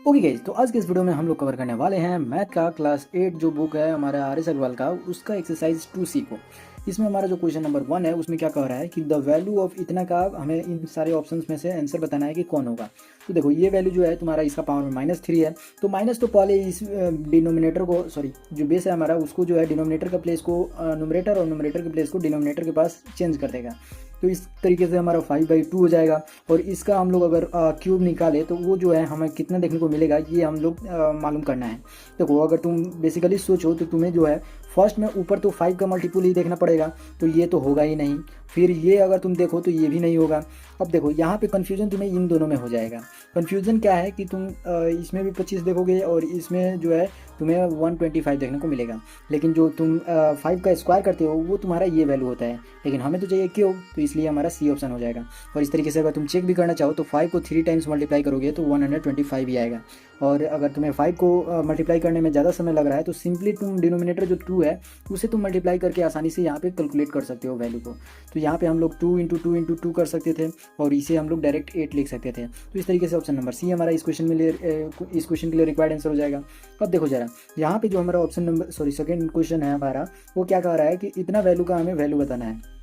Okay guys, तो आज के इस वीडियो में हम लोग कवर करने वाले हैं मैथ का क्लास 8 जो बुक है हमारा आर एस अग्रवाल का, उसका एक्सरसाइज 2C को। इसमें हमारा जो क्वेश्चन नंबर 1 है उसमें क्या कह रहा है कि द वैल्यू ऑफ इतना का हमें इन सारे ऑप्शंस में से आंसर बताना है कि कौन होगा। तो देखो ये वैल्यू जो है तुम्हारा इसका पावर में -3 है, तो माइनस तो पहले इस डिनोमिनेटर को सॉरी जो बेस है हमारा उसको जो है डिनोमिनेटर का प्लेस को न्यूमरेटर और न्यूमरेटर के प्लेस को डिनोमिनेटर के पास चेंज कर देगा। तो इस तरीके से हमारा 5/2 हो जाएगा। और इसका हम लोग अगर क्यूब निकाले तो वो जो है हमें कितना देखने को मिलेगा ये हम लोग मालूम करना है। देखो अगर तुम बेसिकली सोचो तो तुम्हें जो है फर्स्ट में ऊपर तो 5 का मल्टीपल ही देखना पड़ेगा, तो ये तो होगा ही नहीं। फिर ये अगर तुम देखो तो ये भी नहीं होगा। अब देखो यहाँ पे कन्फ्यूजन तुम्हें इन दोनों में हो जाएगा। कन्फ्यूजन क्या है कि तुम इसमें भी 25 देखोगे और इसमें जो है तुम्हें 125 देखने को मिलेगा, लेकिन जो तुम 5 का स्क्वायर करते हो वो तुम्हारा ये वैल्यू होता है, लेकिन हमें तो चाहिए क्यों, तो इसलिए हमारा सी ऑप्शन हो जाएगा। और इस तरीके से अगर तुम चेक भी करना चाहो तो 5 को 3 टाइम्स मल्टीप्लाई करोगे तो 125 ही आएगा। और अगर तुम्हें 5 को मल्टीप्लाई करने में ज़्यादा समय लग रहा है तो सिंपली तुम डिनोमिनेटर जो 2 है उसे तुम मल्टीप्लाई करके आसानी से यहाँ पे कैलकुलेट कर सकते हो वैल्यू को। तो यहाँ पे हम लोग 2 × 2 × 2 कर सकते थे और इसे हम लोग डायरेक्ट 8 लिख सकते थे। तो इस तरीके से ऑप्शन नंबर सी हमारा इस क्वेश्चन के लिए रिक्वायर्ड आंसर हो जाएगा। अब देखो जरा यहाँ पे जो हमारा ऑप्शन नंबर सेकंड क्वेश्चन है हमारा, वो क्या कह रहा है कि इतना वैल्यू का हमें वैल्यू बताना है।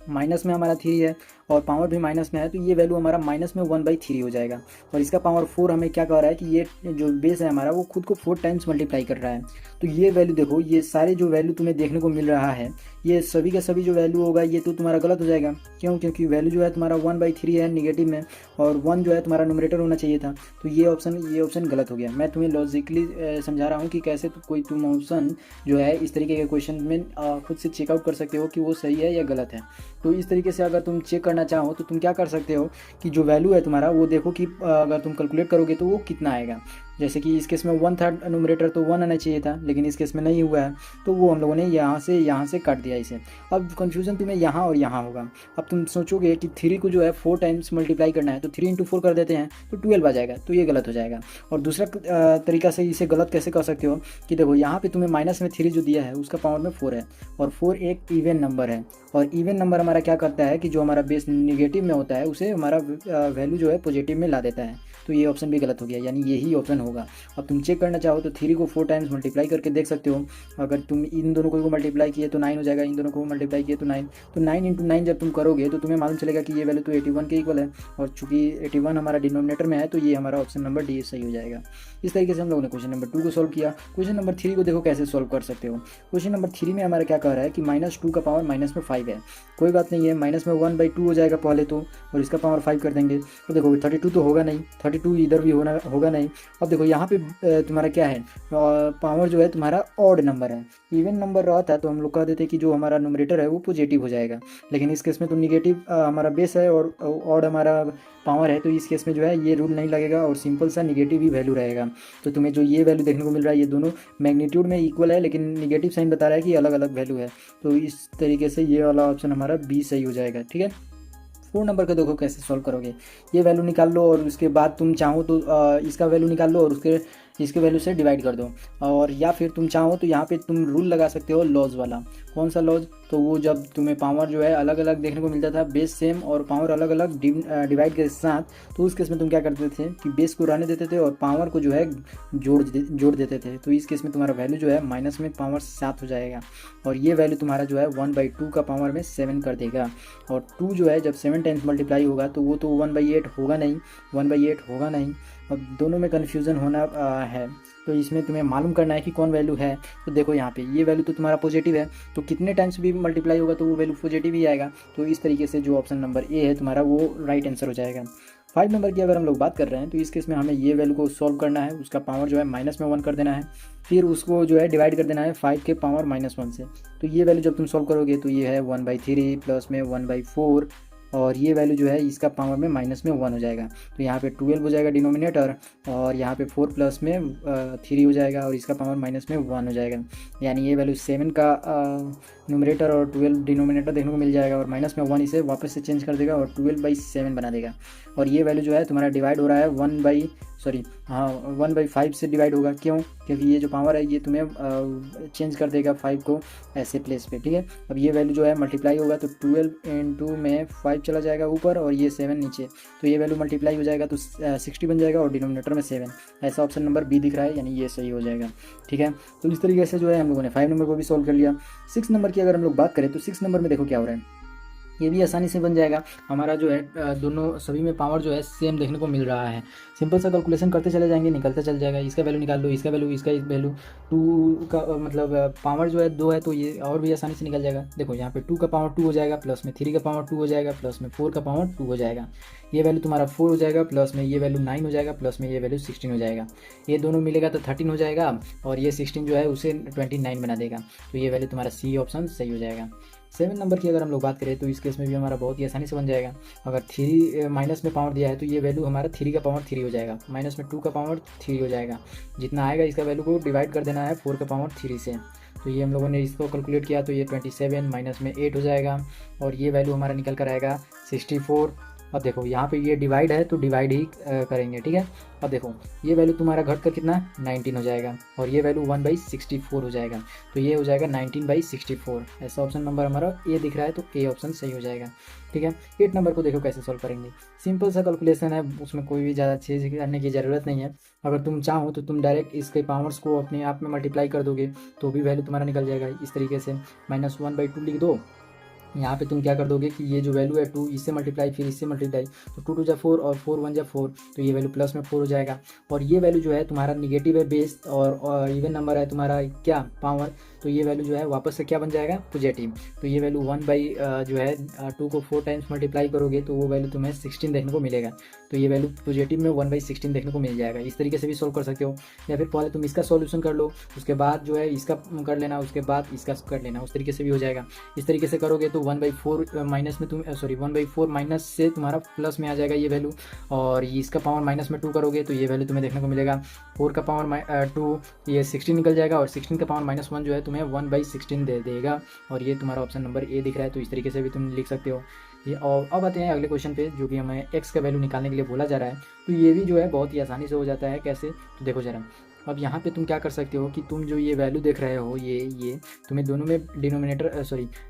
माइनस में हमारा 3 है और पावर भी माइनस में है, तो ये वैल्यू हमारा -1/3 हो जाएगा। और इसका पावर 4 हमें क्या कह रहा है कि ये जो बेस है हमारा वो खुद को 4 टाइम्स मल्टीप्लाई कर रहा है। तो ये वैल्यू देखो, ये सारे जो वैल्यू तुम्हें देखने को मिल रहा है ये सभी का सभी जो वैल्यू होगा ये तो तुम्हारा गलत हो जाएगा। क्यों? क्योंकि वैल्यू जो है तुम्हारा 1/3 है निगेटिव में और 1 जो है तुम्हारा न्यूमरेटर होना चाहिए था, तो ये ऑप्शन गलत हो गया। मैं तुम्हें लॉजिकली समझा रहा हूँ कि कैसे तुम ऑप्शन जो है इस तरीके के क्वेश्चन में खुद से चेकआउट कर सकते हो कि वो सही है या गलत है। तो इस तरीके से अगर तुम चेक करना चाहो तो तुम क्या कर सकते हो कि जो वैल्यू है तुम्हारा वो देखो कि अगर तुम कैलकुलेट करोगे तो वो कितना आएगा। जैसे कि इस केस में 1/3 न्यूमरेटर तो 1 आना चाहिए था, लेकिन इस केस में नहीं हुआ है, तो वो हम लोगों ने यहाँ से काट दिया इसे। अब कन्फ्यूजन तुम्हें यहाँ और यहाँ होगा। अब तुम सोचोगे कि 3 को जो है 4 टाइम्स मल्टीप्लाई करना है, तो 3 × 4 कर देते हैं तो 12 आ जाएगा, तो ये गलत हो जाएगा। और दूसरा तरीका से इसे गलत कैसे कर सकते हो कि देखो यहाँ पे तुम्हें माइनस में 3 जो दिया है उसका पावर में 4 है और 4 एक इवन नंबर है। और इवन नंबर हमारा क्या करता है कि जो हमारा बेस निगेटिव में होता है उसे हमारा वैल्यू जो है पॉजिटिव में ला देता है। तो ये ऑप्शन भी गलत हो गया, यानी यही ऑप्शन होगा। अब तुम चेक करना चाहो तो 3 को 4 टाइम्स मल्टीप्लाई करके देख सकते हो। अगर तुम इन दोनों को मल्टीप्लाई किए तो 9 हो जाएगा, इन दोनों को मल्टीप्लाई किए तो 9। तो 9 × 9 जब तुम करोगे तो तुम्हें मालूम चलेगा कि ये वैल्यू तो 81 के इक्वल है, और चूंकि 81 हमारा डिनोमिनेटर में है तो ये हमारा ऑप्शन नंबर डी सही हो जाएगा। इस तरीके से हम लोगों ने क्वेश्चन नंबर 2 को सॉल्व किया। क्वेश्चन नंबर 3 को देखो कैसे सॉल्व कर सकते हो। क्वेश्चन नंबर 3 में हमारा क्या कह रहा है कि -2 का पावर -5 है। कोई बात नहीं है, -1/2 हो जाएगा पहले तो, और इसका पावर 5 कर देंगे। तो देखो 32 तो होगा नहीं, 32 इधर भी होगा नहीं। अब देखो यहाँ पे तुम्हारा क्या है, पावर जो है तुम्हारा ऑड नंबर है। इवन नंबर रहता है तो हम लोग कह देते कि जो हमारा न्यूमरेटर है वो पॉजिटिव हो जाएगा, लेकिन इस केस में तो निगेटिव हमारा बेस है और ऑड हमारा पावर है, तो इस केस में जो है ये रूल नहीं लगेगा और सिंपल सा निगेटिव ही वैल्यू रहेगा। तो तुम्हें जो ये वैल्यू देखने को मिल रहा है ये दोनों मैग्नीट्यूड में इक्वल है, लेकिन निगेटिव साइन बता रहा है कि अलग अलग वैल्यू है। तो इस तरीके से ये वाला ऑप्शन हमारा बी सही हो जाएगा। ठीक है, 4 नंबर का देखो कैसे सॉल्व करोगे। ये वैल्यू निकाल लो और उसके बाद तुम चाहो तो इसका वैल्यू निकाल लो और इसके वैल्यू से डिवाइड कर दो। और या फिर तुम चाहो तो यहाँ पे तुम रूल लगा सकते हो लॉज वाला। कौन सा लॉज? तो वो जब तुम्हें पावर जो है अलग अलग देखने को मिलता था, बेस सेम और पावर अलग अलग डिवाइड के साथ, तो उस केस में तुम क्या करते थे कि बेस को रहने देते थे और पावर को जो है जोड़ देते थे। तो इस केस में तुम्हारा वैल्यू जो है माइनस में पावर 7 हो जाएगा और ये वैल्यू तुम्हारा जो है 1/2 का पावर में 7 कर देगा। और 2 जो है जब 7 टाइम्स मल्टीप्लाई होगा तो वो तो 1/8 होगा नहीं, 1/8 होगा नहीं। अब दोनों में कन्फ्यूज़न होना है, तो इसमें तुम्हें मालूम करना है कि कौन वैल्यू है। तो देखो यहाँ पे ये वैल्यू तो तुम्हारा पॉजिटिव है, तो कितने टाइम्स भी मल्टीप्लाई होगा तो वो वैल्यू पॉजिटिव ही आएगा। तो इस तरीके से जो ऑप्शन नंबर ए है तुम्हारा वो राइट आंसर हो जाएगा। 5 नंबर की अगर हम लोग बात कर रहे हैं तो इस केस में हमें ये वैल्यू को सॉल्व करना है, उसका पावर जो है -1 कर देना है, फिर उसको जो है डिवाइड कर देना है 5 के पावर -1 से। तो ये वैल्यू जब तुम सॉल्व करोगे तो ये है 1/3 प्लस में 1/4 और ये वैल्यू जो है इसका पावर में -1 हो जाएगा। तो यहाँ पे 12 हो जाएगा डिनोमिनेटर और यहाँ पे 4 प्लस में 3 हो जाएगा और इसका पावर -1 हो जाएगा। यानी ये वैल्यू 7 का न्यूमरेटर और 12 डिनोमिनेटर देखने को मिल जाएगा और -1 इसे वापस से चेंज कर देगा और 12/7 बना देगा। और ये वैल्यू जो है तुम्हारा डिवाइड हो रहा है सॉरी हाँ 1/5 से डिवाइड होगा। क्यों? क्योंकि ये जो पावर है ये तुम्हें चेंज कर देगा 5 को ऐसे प्लेस पे, ठीक है। अब ये वैल्यू जो है मल्टीप्लाई होगा तो 12 इंटू में 5 चला जाएगा ऊपर और ये 7 नीचे, तो ये वैल्यू मल्टीप्लाई हो जाएगा तो 60 बन जाएगा और डिनोमिनेटर में 7। ऐसा ऑप्शन नंबर बी दिख रहा है, यानी ये सही हो जाएगा, ठीक है। तो इस तरीके से जो है हम लोगों ने 5 नंबर को भी सॉल्व कर लिया। 6 नंबर की अगर हम लोग बात करें तो 6 नंबर में देखो क्या हो रहा है, ये भी आसानी से बन जाएगा। हमारा जो है दोनों सभी में पावर जो है सेम देखने को मिल रहा है। सिंपल सा कैलकुलेशन करते चले जाएंगे, निकलता चल जाएगा। इसका वैल्यू निकाल लो, इसका वैल्यू, इसका वैल्यू, 2 का मतलब पावर जो है 2 है तो ये और भी आसानी से निकल जाएगा। देखो यहाँ पे 2 का पावर 2 हो जाएगा, प्लस में 3 का पावर 2 हो जाएगा, प्लस में 4 का पावर 2 हो जाएगा। ये वैल्यू तुम्हारा 4 हो जाएगा, प्लस में ये वैल्यू 9 हो जाएगा, प्लस में ये वैल्यू 16 हो जाएगा। ये दोनों मिलेगा तो 13 हो जाएगा और ये 16 जो है उसे 29 बना देगा। तो ये वैल्यू तुम्हारा सी ऑप्शन सही हो जाएगा। 7 नंबर की अगर हम लोग बात करें तो इस केस में भी हमारा बहुत ही आसानी से बन जाएगा। अगर 3 माइनस में पावर दिया है तो ये वैल्यू हमारा 3 का पावर 3 हो जाएगा, माइनस में 2 का पावर 3 हो जाएगा। जितना आएगा इसका वैल्यू को डिवाइड कर देना है 4 का पावर 3 से। तो ये हम लोगों ने इसको कैलकुलेट किया तो ये 27 माइनस में 8 हो जाएगा और ये वैल्यू हमारा निकल कर आएगा 64। अब देखो यहाँ पे ये डिवाइड है तो डिवाइड ही करेंगे, ठीक है। अब देखो ये वैल्यू तुम्हारा घट कर कितना 19 हो जाएगा और ये वैल्यू 1/64 हो जाएगा, तो ये हो जाएगा 19/64। ऐसा ऑप्शन नंबर हमारा ए दिख रहा है तो ए ऑप्शन सही हो जाएगा, ठीक है। 8 नंबर को देखो कैसे सॉल्व करेंगे। सिंपल सा कैलकुलेशन है, उसमें कोई भी ज़्यादा चीज़ करने की ज़रूरत नहीं है। अगर तुम चाहो तो तुम डायरेक्ट इसके पावर्स को अपने आप में मल्टीप्लाई कर दोगे तो भी वैल्यू तुम्हारा निकल जाएगा। इस तरीके से -1/2 लिख दो। यहाँ पे तुम क्या कर दोगे कि ये जो वैल्यू है 2 इससे मल्टीप्लाई फिर इससे मल्टीप्लाई, तो 2 2 जा 4 और 4 1 जा 4, तो ये वैल्यू प्लस में 4 हो जाएगा। और ये वैल्यू जो है तुम्हारा निगेटिव है बेस और इवन नंबर है तुम्हारा क्या पावर, तो ये वैल्यू जो है वापस से क्या बन जाएगा पॉजिटिव। तो ये वैल्यू 1 जो है 2 को 4 टाइम्स मल्टीप्लाई करोगे तो वो वैल्यू तुम्हें 16 देखने को मिलेगा। तो ये वैल्यू पॉजिटिव में 1/16 देखने को मिल जाएगा। इस तरीके से भी सोल्व कर सकते हो, या फिर पहले तुम इसका सॉल्यूशन कर लो, उसके बाद जो है इसका कर लेना, उसके बाद इसका कर लेना, उस तरीके से भी हो जाएगा। इस तरीके से करोगे तो 1/4 माइनस में तुम 1/4 माइनस से तुम्हारा प्लस में आ जाएगा ये वैल्यू, और इसका पावर माइनस में 2 करोगे तो ये वैल्यू तुम्हें देखने को मिलेगा 4 का पावर 2, ये 16 निकल जाएगा और 16 का पावर -1 जो है तुम्हें 1/16 दे देगा। और ये तुम्हारा ऑप्शन नंबर ए दिख रहा है, तो इस तरीके से भी तुम लिख सकते हो ये। और अब आते हैं अगले क्वेश्चन पे, जो कि हमें एक्स का वैल्यू निकालने के लिए बोला जा रहा है। तो ये भी जो है बहुत ही आसानी से हो जाता है। कैसे? तो देखो जरा, अब यहाँ पे तुम क्या कर सकते हो कि तुम जो ये वैल्यू देख रहे हो ये तुम्हें दोनों में डिनोमिनेटर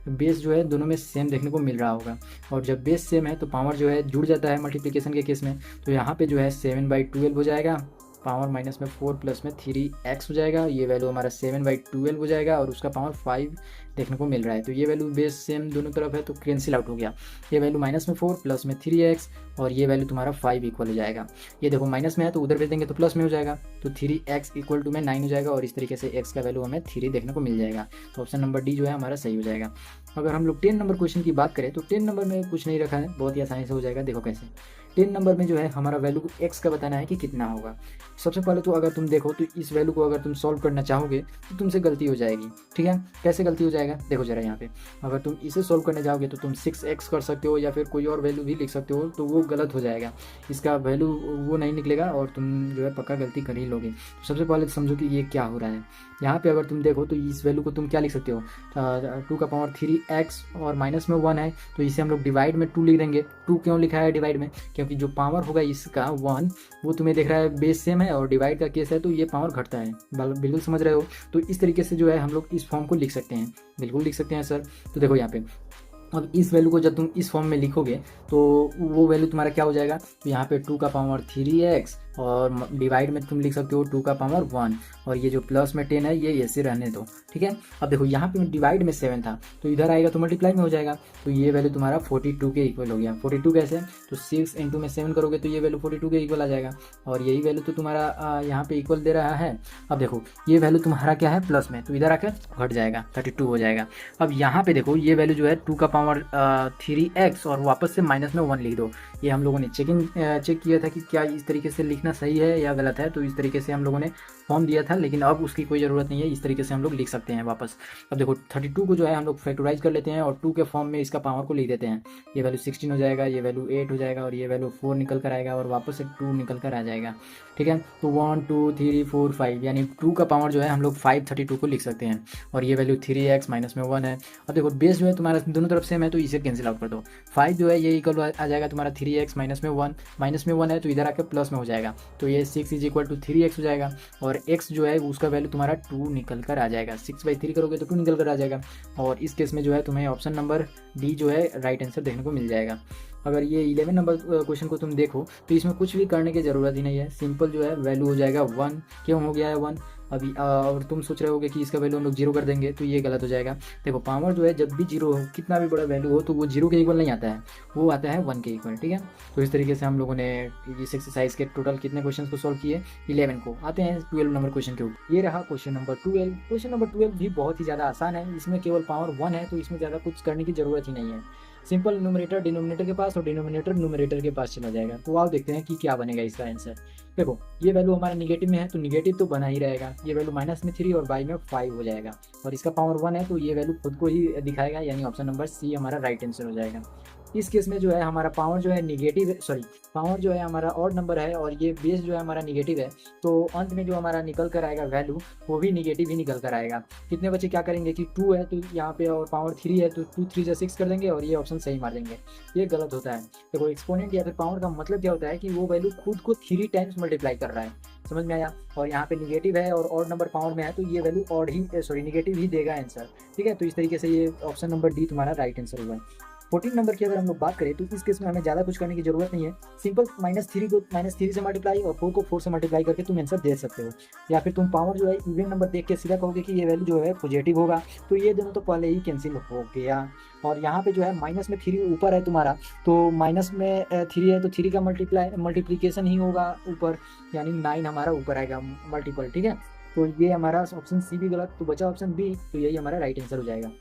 बेस जो है दोनों में सेम देखने को मिल रहा होगा। और जब बेस सेम है तो पावर जो है जुड़ जाता है मल्टीप्लिकेशन के केस में। तो यहाँ पे जो है 7/12 हो जाएगा, पावर माइनस में 4 प्लस में 3x हो जाएगा। ये वैल्यू हमारा 7/12 हो जाएगा और उसका पावर 5 देखने को मिल रहा है। तो ये वैल्यू बेस सेम दोनों तरफ है तो कैंसिल आउट हो गया। ये वैल्यू -4 प्लस में 3x और ये वैल्यू तुम्हारा 5 इक्वल हो जाएगा। ये देखो माइनस में है तो उधर भेज देंगे तो प्लस में हो जाएगा, तो 3x इक्वल टू में 9 हो जाएगा और इस तरीके से x का वैल्यू हमें 3 देखने को मिल जाएगा। तो ऑप्शन नंबर डी जो है हमारा सही हो जाएगा। अगर हम लोग 10 नंबर क्वेश्चन की बात करें तो 10 नंबर में कुछ नहीं रखा है, बहुत ही आसानी से हो जाएगा। देखो कैसे, 10 नंबर में जो है हमारा वैल्यू x का बताना है कि कितना होगा। सबसे पहले तो अगर तुम देखो तो इस वैल्यू को अगर तुम सॉल्व करना चाहोगे तो तुमसे गलती हो जाएगी, ठीक है। कैसे गलती हो जाएगा देखो जरा, यहाँ पे अगर तुम इसे सॉल्व करने जाओगे तो तुम 6x कर सकते हो या फिर कोई और वैल्यू भी लिख सकते हो, तो वो गलत हो जाएगा, इसका वैल्यू वो नहीं निकलेगा और तुम जो है पक्का गलती कर ही लोगे। तो सबसे पहले समझो कि ये क्या हो रहा है। यहाँ पे अगर तुम देखो तो इस वैल्यू को तुम क्या लिख सकते हो, 2 का पावर 3x और माइनस में 1 है तो इसे हम लोग डिवाइड में 2 लिख देंगे। 2 क्यों लिखा है डिवाइड में? क्योंकि जो पावर होगा इसका 1 वो तुम्हें देख रहा है बेस सेम है और डिवाइड का केस है तो ये पावर घटता है। बिल्कुल समझ रहे हो? तो इस तरीके से जो है हम लोग इस फॉर्म को लिख सकते हैं, बिल्कुल लिख सकते हैं सर। तो देखो यहाँ पे अब इस वैल्यू को जब तुम इस फॉर्म में लिखोगे तो वो वैल्यू तुम्हारा क्या हो जाएगा, तो यहाँ पे 2 का पावर 3x और डिवाइड में तुम लिख सकते हो 2 का पावर 1 और ये जो प्लस में 10 है ये ऐसे रहने दो, ठीक है। अब देखो यहाँ पे डिवाइड में 7 था तो इधर आएगा तो मल्टीप्लाई में हो जाएगा, तो ये वैल्यू तुम्हारा 42 के इक्वल हो गया। 42 कैसे? तो 6 इंटू में 7 करोगे तो ये वैल्यू 42 के इक्वल आ जाएगा और यही वैल्यू तो तुम्हारा यहाँ पे इक्वल दे रहा है। अब देखो ये वैल्यू तुम्हारा क्या है प्लस में, तो इधर आकर घट जाएगा 32 हो जाएगा। अब यहाँ पे देखो ये वैल्यू जो है 2 का पावर 3x और वापस से माइनस में 1 लिख दो। ये हम लोगों ने चेक किया था कि क्या इस तरीके से लिखना सही है या गलत है, तो इस तरीके से हम लोगों ने फॉर्म दिया था, लेकिन अब उसकी कोई ज़रूरत नहीं है, इस तरीके से हम लोग लिख सकते हैं वापस। अब देखो 32 को जो है हम लोग फैक्टराइज कर लेते हैं और 2 के फॉर्म में इसका पावर को लिख देते हैं। ये वैल्यू 16 हो जाएगा, ये वैल्यू 8 हो जाएगा और ये वैल्यू 4 निकल कर आएगा और वापस से 2 निकल कर आ जाएगा, ठीक है। तो 1 2 3 4 5 यानी 2 का पावर जो है हम लोग 532 को लिख सकते हैं और ये वैल्यू 3x माइनस में 1 है। अब देखो बेस जो है तुम्हारा दोनों तरफ सेम है तो इसे कैंसिल आउट कर दो। 5 जो है ये इक्वल आ जाएगा तुम्हारा 3 3x माइनस में 1, माइनस में 1 है तो इधर आके प्लस में हो जाएगा, तो ये 6 इज इक्वल टू 3x हो जाएगा, और x जो है उसका वैल्यू तुम्हारा 2 निकल कर आ जाएगा। 6/3 करोगे तो 2 निकल कर आ जाएगा, और इस केस में जो है तुम्हें ऑप्शन नंबर डी जो है राइट आंसर देखने को मिल जाएगा। अगर ये 11 नंबर क्वेश्चन को तुम देखो तो इसमें कुछ भी करने की ज़रूरत ही नहीं है, सिंपल जो है वैल्यू हो जाएगा 1। क्यों हो गया है 1 अभी? और तुम सोच रहे होगे कि इसका वैल्यू हम लोग 0 कर देंगे, तो ये गलत हो जाएगा। देखो पावर जो है जब भी 0 हो, कितना भी बड़ा वैल्यू हो, तो वो 0 के इक्वल नहीं आता है, वो आता है 1 के इक्वल, ठीक है। तो इस तरीके से हम लोगों ने इस एक्सरसाइज के टोटल कितने क्वेश्चन को सॉल्व किए? 11 को। आते हैं 12 नंबर क्वेश्चन के ऊपर। ये रहा क्वेश्चन नंबर 12। क्वेश्चन नंबर 12 भी बहुत ही ज़्यादा आसान है, इसमें केवल पावर 1 है, तो इसमें ज़्यादा कुछ करने की ज़रूरत ही नहीं है। सिंपल न्यूमरेटर डिनोमिनेटर के पास और डिनोमिनेटर न्यूमरेटर के पास चला जाएगा। तो आओ देखते हैं कि क्या बनेगा इसका आंसर। देखो ये वैल्यू हमारा निगेटिव में है तो निगेटिव तो बना ही रहेगा, ये वैल्यू माइनस में 3 और बाई में 5 हो जाएगा, और इसका पावर 1 है तो ये वैल्यू खुद को ही दिखाएगा, यानी ऑप्शन नंबर सी हमारा राइट आंसर हो जाएगा। इस केस में जो है हमारा पावर जो है निगेटिव, सॉरी पावर जो है हमारा ऑड नंबर है और ये बेस जो है हमारा निगेटिव है, तो अंत में जो हमारा निकल कर आएगा वैल्यू वो भी निगेटिव ही निकल कर आएगा। कितने बच्चे क्या करेंगे कि 2 है तो यहाँ पे और पावर 3 है तो 2 3 6 कर देंगे और ये ऑप्शन सही मार देंगे, ये गलत होता है। देखो एक्सपोनेंट या फिर पावर का मतलब क्या होता है कि वो वैल्यू खुद को 3 टाइम्स मल्टीप्लाई कर रहा है, समझ में आया। और यहाँ पे निगेटिव है और ऑड नंबर पावर में है तो ये वैल्यू ऑड ही सॉरी निगेटिव ही देगा आंसर, ठीक है। तो इस तरीके से ये ऑप्शन नंबर डी तुम्हारा राइट आंसर होगा। 14 नंबर की अगर हम लोग बात करें तो इस केस में हमें ज़्यादा कुछ करने की जरूरत नहीं है, सिंपल -3 को -3 से मल्टीप्लाई और 4 को 4 से मल्टीप्लाई करके तुम आंसर दे सकते हो। या फिर तुम पावर जो है इवन नंबर देख के सीधा कहोगे कि ये वैल्यू जो है पॉजिटिव होगा, तो ये दोनों तो पहले ही कैंसिल हो गया। और यहाँ पे जो है माइनस में 3 ऊपर है तुम्हारा, तो माइनस में 3 है तो 3 का मल्टीप्लीकेशन ही होगा ऊपर, यानी 9 हमारा ऊपर आएगा मल्टीपल, ठीक है। तो ये हमारा ऑप्शन सी भी गलत, तो बचा ऑप्शन बी, तो यही हमारा राइट आंसर हो जाएगा।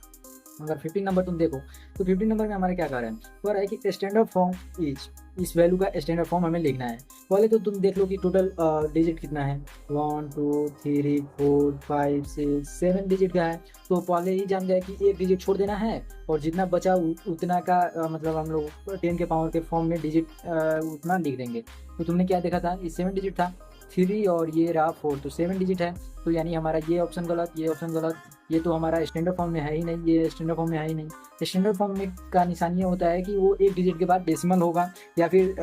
अगर 15 नंबर तुम देखो तो 15 नंबर में हमारा क्या कर रहा है, वो रहा है कि स्टैंडर्ड फॉर्म इस वैल्यू का स्टैंडर्ड फॉर्म हमें लिखना है। पहले तो तुम देख लो कि टोटल डिजिट कितना है, 1 2 3 4 5 6 7 डिजिट का है, तो पहले ही जान जाए कि एक डिजिट छोड़ देना है और जितना बचा उतना का मतलब हम लोग 10 के पावर के फॉर्म में डिजिट उतना लिख देंगे। तो तुमने क्या देखा था, ये 7 डिजिट था, 3 और ये रहा 4, तो 7 डिजिट है, तो यानी हमारा ये ऑप्शन गलत, ये ऑप्शन गलत। ये तो हमारा स्टैंडर्ड फॉर्म में है ही नहीं, ये स्टैंडर्ड फॉर्म में है ही नहीं। स्टैंडर्ड फॉर्म में का निशान ये होता है कि वो एक डिजिट के बाद डेसिमल होगा, या फिर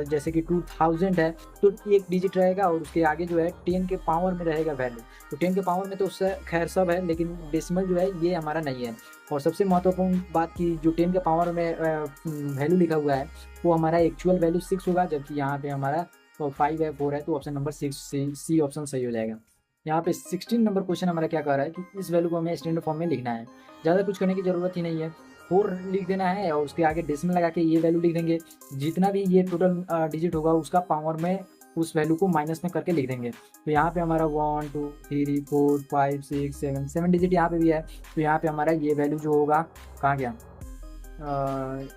जैसे कि 2000 है तो एक डिजिट रहेगा और उसके आगे जो है 10 के पावर में रहेगा वैल्यू। तो 10 के पावर में तो उससे खैर सब है, लेकिन डेसिमल जो है ये हमारा नहीं है। और सबसे महत्वपूर्ण बात की जो 10 के पावर में वैल्यू लिखा हुआ है वो हमारा एक्चुअल वैल्यू 6 होगा, जबकि यहाँ पे हमारा 5 है 4 है, तो ऑप्शन नंबर 6 सी ऑप्शन सही हो जाएगा। यहाँ पे 16 नंबर क्वेश्चन हमारा क्या कह रहा है कि इस वैल्यू को हमें स्टैंडर्ड फॉर्म में लिखना है, ज़्यादा कुछ करने की ज़रूरत ही नहीं है। 4 लिख देना है और उसके आगे डेसिमल लगा के ये वैल्यू लिख देंगे, जितना भी ये टोटल डिजिट होगा उसका पावर में उस वैल्यू को माइनस में करके लिख देंगे। तो यहाँ पे हमारा 1 2 3 4 5 6 7 डिजिट यहाँ पे भी है, तो यहाँ पे हमारा ये वैल्यू जो होगा कहाँ गया,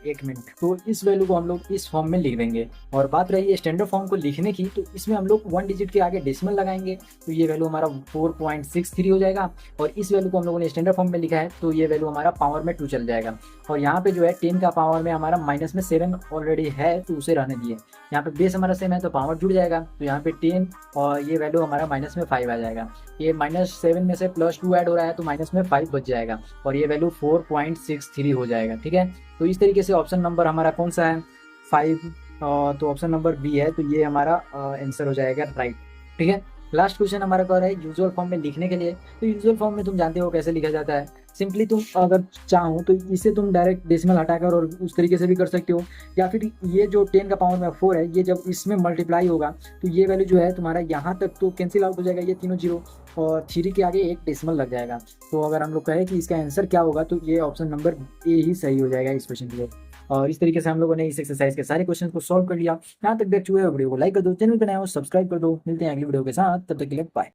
एक मिनट, तो इस वैल्यू को हम लोग इस फॉर्म में लिख देंगे। और बात रही स्टैंडर्ड फॉर्म को लिखने की, तो इसमें हम लोग 1 डिजिट के आगे डेसिमल लगाएंगे, तो ये वैल्यू हमारा 4.63 हो जाएगा। और इस वैल्यू को हम लोगों ने स्टैंडर्ड फॉर्म में लिखा है तो ये वैल्यू हमारा पावर में 2 चल जाएगा। और यहाँ पे जो है 10 का पावर में हमारा माइनस में 7 ऑलरेडी है तो उसे रहने दिए, यहाँ पे बेस हमारा सेम है तो पावर जुड़ जाएगा, तो यहाँ पे 10 और ये वैल्यू हमारा माइनस में 5 आ जाएगा। ये -7 में से +2 ऐड हो रहा है तो माइनस में 5 बच जाएगा और ये वैल्यू 4.63 हो जाएगा, ठीक है। तो इस तरीके से ऑप्शन नंबर हमारा कौन सा है, 5, तो ऑप्शन नंबर बी है, तो ये हमारा आंसर हो जाएगा राइट, ठीक है। लास्ट क्वेश्चन हमारा कह रहा है यूजुअल फॉर्म में लिखने के लिए, तो यूजुअल फॉर्म में तुम जानते हो कैसे लिखा जाता है। सिंपली तुम अगर चाहो तो इसे तुम डायरेक्ट डेसिमल हटाकर और उस तरीके से भी कर सकते हो, या फिर ये जो 10 का पावर में 4 है ये जब इसमें मल्टीप्लाई होगा तो ये वैल्यू जो है तुम्हारा यहाँ तक तो कैंसिल आउट हो जाएगा, ये तीनों जीरो और 3 के आगे एक डेसिमल लग जाएगा। तो अगर हम लोग कहें कि इसका आंसर क्या होगा तो ये ऑप्शन नंबर ए ही सही हो जाएगा इस क्वेश्चन के लिए। और इस तरीके से हम लोगों ने इस एक्सरसाइज के सारे क्वेश्चन को सॉल्व कर लिया। यहाँ तक देख चुके हो वीडियो को लाइक कर दो, चैनल पर नए हो सब्सक्राइब कर दो। मिलते हैं अगली वीडियो के साथ, तब तक के लिए बाय।